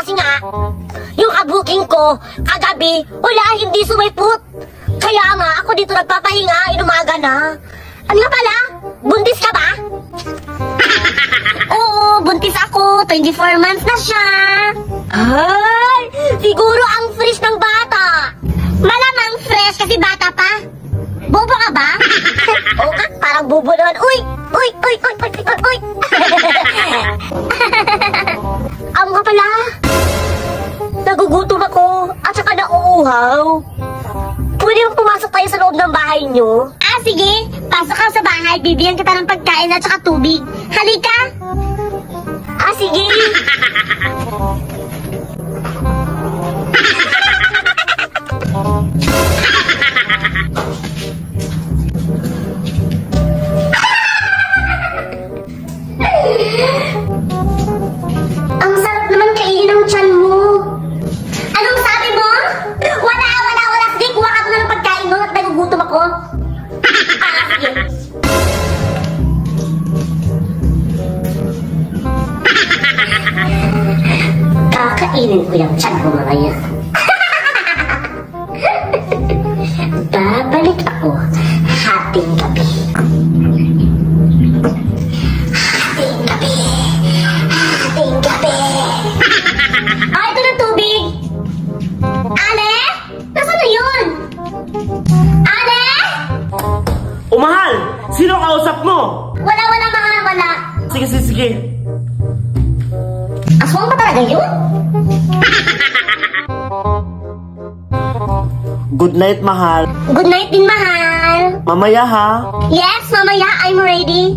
Kasi nga, yung kabooking ko, kagabi, wala, hindi sumipot. Kaya nga, ako dito nagpapahinga, inumaga na. Ano nga pala? Buntis ka ba? Oo, buntis ako. 24 months na siya. Ay, siguro ang fresh ng bata. Malamang fresh kasi bata pa. Bobo ka ba? Oo ka, parang bobo naman. Uy! Uy! Uy! Uy! Uy! Uy! Uy! Ang nga pala. Nagugutom ako at saka nauuhaw. Pwede bang pumasok tayo sa loob ng bahay nyo? Ah, sige. Pasok ka sa bahay. Bibigyan kita ng pagkain at saka tubig. Halika. Ah, sige. Ang sarap naman kainin ng tiyan mo. Anong sabi mo? Wala. Sige, kuha ka na ng pagkain mo at nagugutom ako. Ah, sige. Kakainin ko yung tiyan mo ngayon. Babalik ako hating gabi. Hating gabi. Hating gabi. Ah, ito na tubig. Ale? Nasaan na yun? Ale? O mahal, sino ang kausap mo? Wala, mahal, wala. Sige. Aswang ba talaga yun? Good night, mahal. Good night din, mahal. Mamaya ha. Yes, mamaya. I'm ready.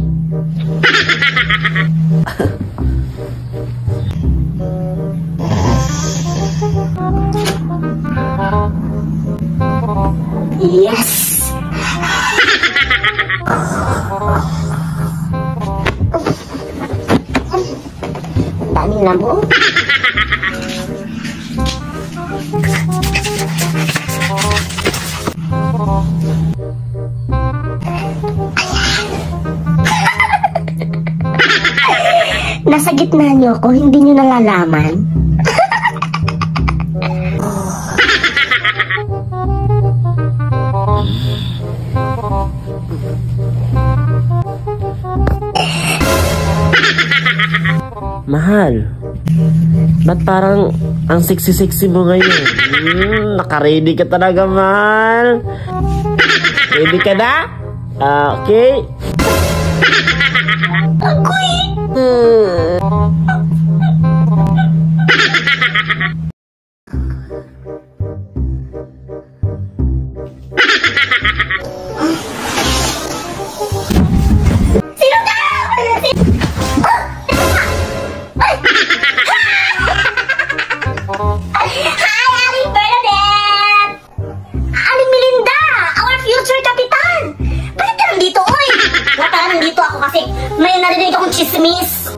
Yes. Daming lamo. Nasa gitna niyo ako, hindi niyo nalalaman. Mahal, ba't parang ang sexy-sexy mo ngayon? Naka-ready ka talaga, mahal. Ready ka na? Okay. Agoy! Sino ka? Hi, Aling Bernadette! Aling Melinda! Our future kapitan! Bakit ka nandito, oy? Wala, nandito ako kasi may narinig akong chismis.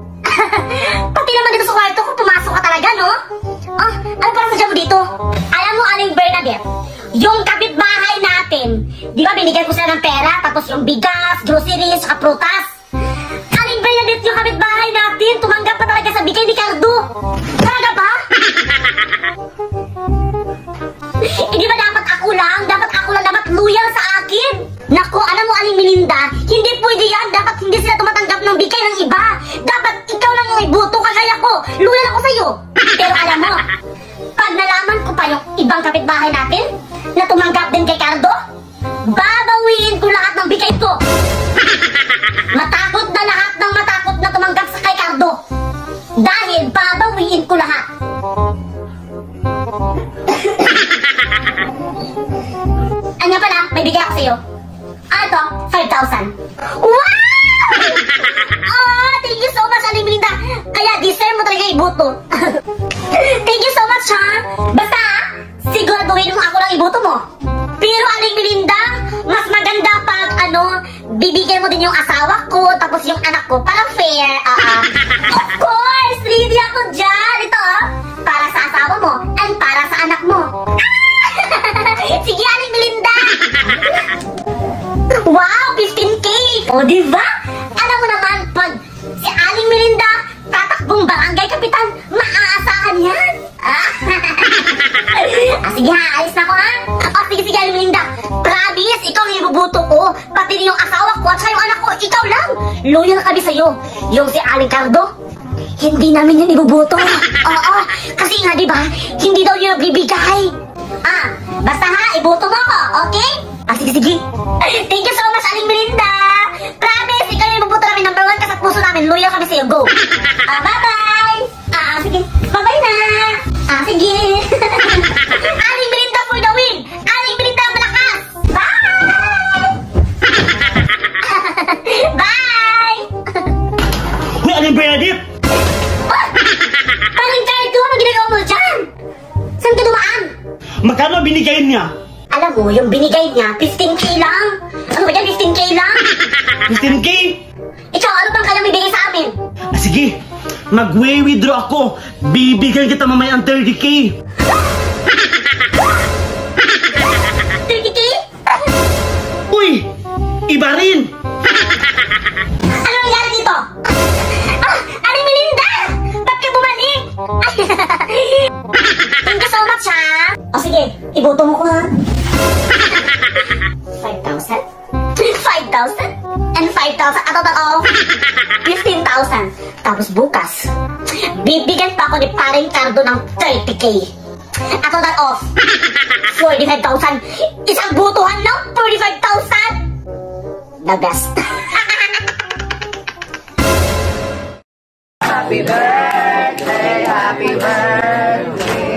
Pati naman dito sa kwarto ko, pumasok ka talaga, no? Ah, ano parang sadya mo dito? Alam mo, Aling Bernadette, yung kapitbahay natin, di ba binigyan ko sila ng pera, tapos yung bigas, groceries, saka prutas? Aling Bernadette, yung kapitbahay natin, tumanggap pa talaga sa bigay ni Cardo. Talaga ba? Hindi ba dapat ako lang? Dapat loyal sa akin? Naku, alam mo, Aling Melinda, hindi pwede yan. Dapat hindi sila tumatanggap ng bigay ng iba. Dapat ikaw lang yung ibuto kagaya ko. Loyal ako sa'yo. Pero alam mo, pag nalaman ko pa yung ibang kapitbahay natin na tumanggap din kay Cardo, babawiin ko lahat ng bigay ko. Matakot na lahat ng matakot na tumanggap sa kay Cardo. Dahil babawiin ko lahat. Ano pala, may bigay ako sa'yo. Ito, 5,000. Wow! Thank you so much, Aling Melinda. Kaya deserve mo talaga iboto. Thank you so much, ha? Basta, siguraduhin mo ako lang iboto mo. Pero, Aling Melinda, mas maganda pag, bibigyan mo din yung asawa ko, tapos yung anak ko, parang fair. Of course, ready ako dyan. Ito, para sa asawa mo, and para sa anak mo. Sige, Aling Melinda. Wow, 15K. O, diba? Alam mo naman, pag si Aling Melinda tatakbong barangay kapitan, maaasahan yan. sige ha, alis na ako ha. Sige, Aling Melinda. Promise, ikaw ang ibubuto ko. Pati yung asawa ko at saka yung anak ko, ikaw lang. Loyal kami sa'yo. Yung si Aling Cardo, hindi namin yun ibubuto. Oo, kasi nga diba, hindi daw yun nagbibigay. Basta ha, ibuto mo ako, okay? Sige. Thank you so much, Aling Melinda. Promise, ikaw yung ibubuto namin. Number 1 ka sa puso namin. Loyal kami sa'yo. Go. Bye-bye. Sige. Bye-bye na. Sige. Aling Melinda for the win. Aling Melinda malakas. Bye. Bye. Uy, Aling Bernadette! Aling Cardo, ano ginagawa mo dyan? Saan ka dumaan? Magkano binigay niya? Alam mo, yung binigay niya, 15K lang. Ano ba yan, 15K lang? 15K? Ikaw, ano bang kaya may bigay sa amin? Sige, mag-withdraw ako. Bibigyan kita mamaya ang 30K. 30K? Uy, iba rin. Ano nangyari dito? Aling Melinda! Ba't ka bumalik? Thank you so much, ha? Sige, iboto mo ko, ha? 5,000? 5,000? And 5,000? A total of 15,000. Tapos bukas, bibigyan pa ako ni Paring Cardo ng 30K. A total of 45,000. Isang butuhan lang, 45,000. The best. Happy birthday, happy birthday.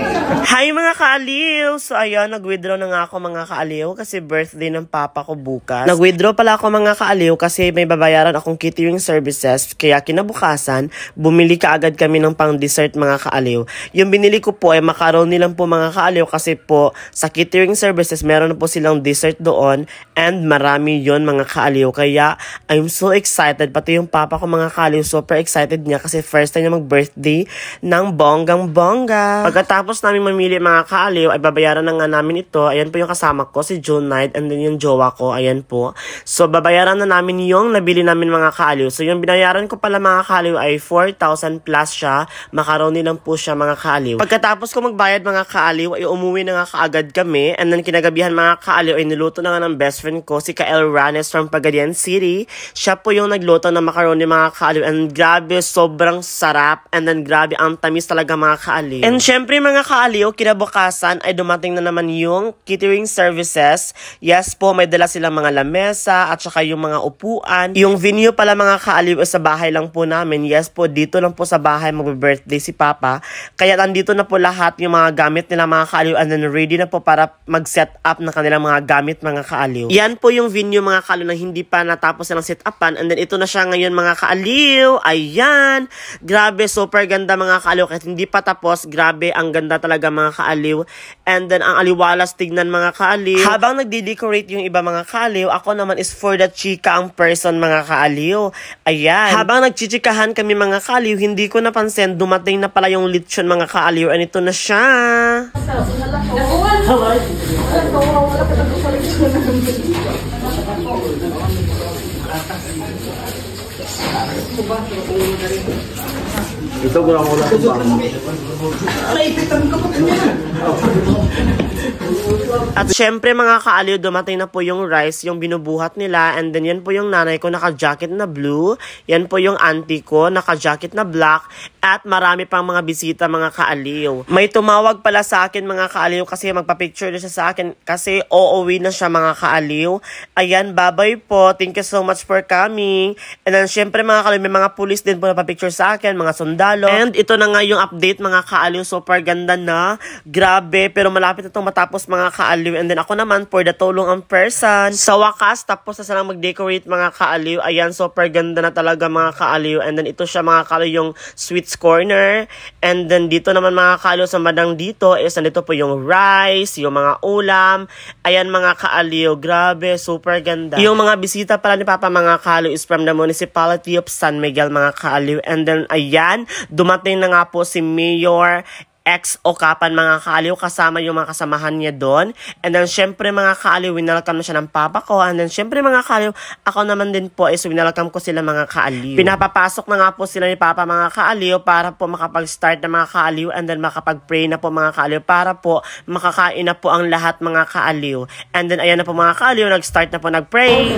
Hi mga kaaliw! So ayan, nag-withdraw na nga ako mga kaaliw kasi birthday ng papa ko bukas. Nag-withdraw pala ako mga kaaliw kasi may babayaran akong catering services kaya kinabukasan, bumili ka agad kami ng pang dessert mga kaaliw. Yung binili ko po ay macaroni lang po mga kaaliw kasi po sa catering services meron na po silang dessert doon and marami yon mga kaaliw. Kaya I'm so excited, pati yung papa ko mga kaaliw super excited niya kasi first time niya mag-birthday ng bonggang-bongga. Pagkatapos namin mamili mga kaaliw, ay babayaran na nga namin ito. Ayan po yung kasama ko, si June Knight, and then yung jowa ko, ayan po. So, babayaran na namin yung nabili namin mga kaaliw. So, yung binayaran ko pala mga kaaliw ay 4,000 plus siya. Macaroni lang po siya mga kaaliw. Pagkatapos ko magbayad mga kaaliw, ay umuwi na nga kaagad kami. And then kinagabihan mga kaaliw, ay niluto na nga ng best friend ko, si Kael Ranes from Pagadian City. Siya po yung nagluto ng macaroni mga kaaliw. And grabe, sobrang sarap. And then grabe, ang tamis talaga mga kaaliw. And syempre mga kaaliw, kinabukasan ay dumating na naman yung catering services. Yes po, may dala silang mga lamesa at saka yung mga upuan. Yung venue pala mga kaaliw sa bahay lang po namin. Yes po, dito lang po sa bahay mag-birthday si Papa. Kaya nandito na po lahat yung mga gamit nila mga kaaliw and then ready na po para mag-set up ng kanilang mga gamit mga kaaliw. Yan po yung venue mga kaaliw na hindi pa natapos na ng set upan and then ito na siya ngayon mga kaaliw. Ayan! Grabe, super ganda mga kaaliw. Kahit hindi pa tapos, grabe, ang ganda talaga mga kaaliw. And then, ang aliwalas tignan mga kaaliw. Habang nagde-decorate yung iba mga kaaliw, ako naman is for the chika ang person mga kaaliw. Ayan. Habang nagchichikahan kami mga kaaliw, hindi ko napansin, dumating na pala yung lechon mga kaaliw. And ito na siya. Ito ko lang wala sa bang. At syempre mga kaaliw, dumating na po yung rice, yung binubuhat nila. And then yan po yung nanay ko naka-jacket na blue. Yan po yung auntie ko naka-jacket na black. At marami pang mga bisita mga kaaliw. May tumawag pala sa akin mga kaaliw kasi magpa-picture na siya sa akin kasi uuwi na siya mga kaaliw. Ayan, bye-bye po. Thank you so much for coming. And then syempre mga kaaliw, may mga police din po na pa-picture sa akin, mga sundalo. And ito na nga yung update mga kaaliw. Super ganda na. Grabe, pero malapit na itong matapos mga kaaliw. And then ako naman for the tulong ang person. Sa wakas, tapos na silang mag-decorate mga kaaliw. Ayan, super ganda na talaga mga kaaliw. And then ito siya mga kaaliw yung sweets corner. And then dito naman mga kaaliw sa madang dito is nandito po yung rice, yung mga ulam. Ayan mga kaaliw, grabe, super ganda. Yung mga bisita pala ni Papa mga kaaliw is from the municipality of San Miguel mga kaaliw. And then ayan, dumating na nga po si Mayor ex-Okapan mga kaaliw, kasama yung mga kasamahan niya doon. And then syempre mga kaaliw, winelcome na siya ng papa ko. And then syempre mga kaaliw, ako naman din po is winelcome ko sila mga kaaliw. Pinapapasok na nga po sila ni papa mga kaaliw para po makapag-start na mga kaaliw, and then makapag-pray na po mga kaaliw para po makakain na po ang lahat mga kaaliw. And then ayan na po mga kaaliw, nag-start na po nag-pray.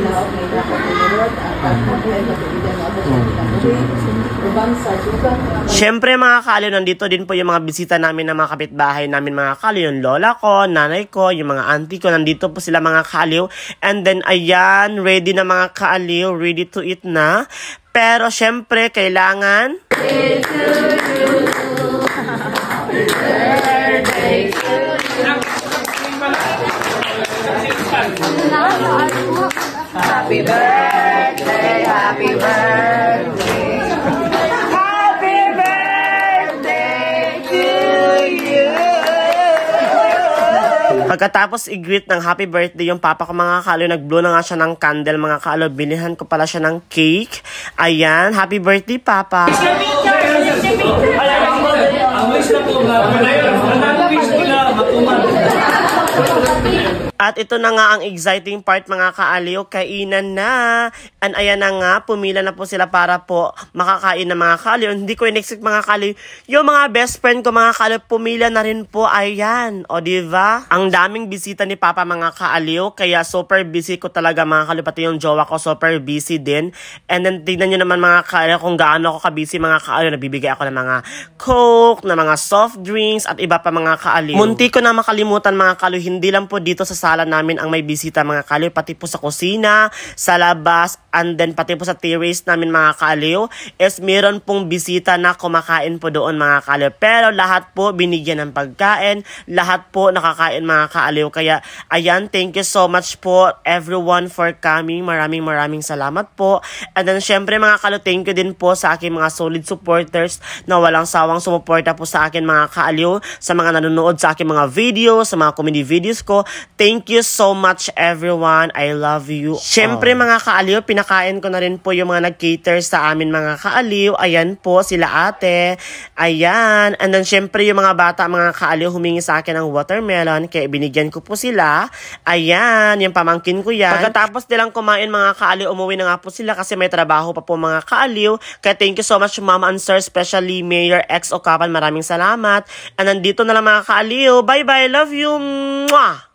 Syempre mga kaaliw, nandito din po yung mga bisita namin na mga kapitbahay namin mga kaaliw, yung lola ko, nanay ko, yung mga auntie ko, nandito po sila mga kaaliw. And then ayan, ready na mga kaaliw, ready to eat na. Pero syempre kailangan Happy birthday, happy birthday. Happy birthday to you! Pagkatapos i-greet ng happy birthday yung papa ko mga kaaliw, nag-blow na nga siya ng candle mga kaaliw. Bilihan ko pala siya ng cake. Ayan, happy birthday papa! At ito na nga ang exciting part mga kaaliw, kainan na. And ayan na nga, pumila na po sila para po makakain na mga kaaliw. Hindi ko in-expect mga kaaliw, yung mga best friend ko mga kaaliw, pumila na rin po. Ayan, o diba? Ang daming bisita ni papa mga kaaliw, kaya super busy ko talaga mga kaaliw. Pati yung jowa ko super busy din. And then tignan nyo naman mga kaaliw kung gaano ako kabusy mga kaaliw. Nabibigay ako ng mga coke, ng mga soft drinks, at iba pa mga kaaliw. Munti ko na makalimutan mga kaaliw, hindi lang po dito sa sala namin ang may bisita mga kaaliw, pati po sa kusina, sa labas, and then pati po sa terrace namin mga kaaliw, is meron pong bisita na kumakain po doon mga kaaliw. Pero lahat po binigyan ng pagkain, lahat po nakakain mga kaaliw. Kaya ayan, thank you so much po everyone for coming. Maraming salamat po. And then syempre mga kaaliw, thank you din po sa aking mga solid supporters na walang sawang sumuporta po sa akin mga kaaliw, sa mga nanonood sa aking mga videos, sa mga comedy videos ko. Thank you so much everyone. I love you. Syempre mga kaaliw, pinakain ko na rin po yung mga nag-cater sa amin mga kaaliw. Ayan po sila ate. Ayan. And then syempre yung mga bata mga kaaliw humingi sa akin ng watermelon, kaya binigyan ko po sila. Ayan, yung pamangkin ko yan. Pagkatapos nilang kumain mga kaaliw, umuwi na nga po sila kasi may trabaho pa po mga kaaliw. Kaya thank you so much mama and sir, especially Mayor X Okapan. Maraming salamat. And nandito na lang mga kaaliw. Bye bye. Love you. Mwah!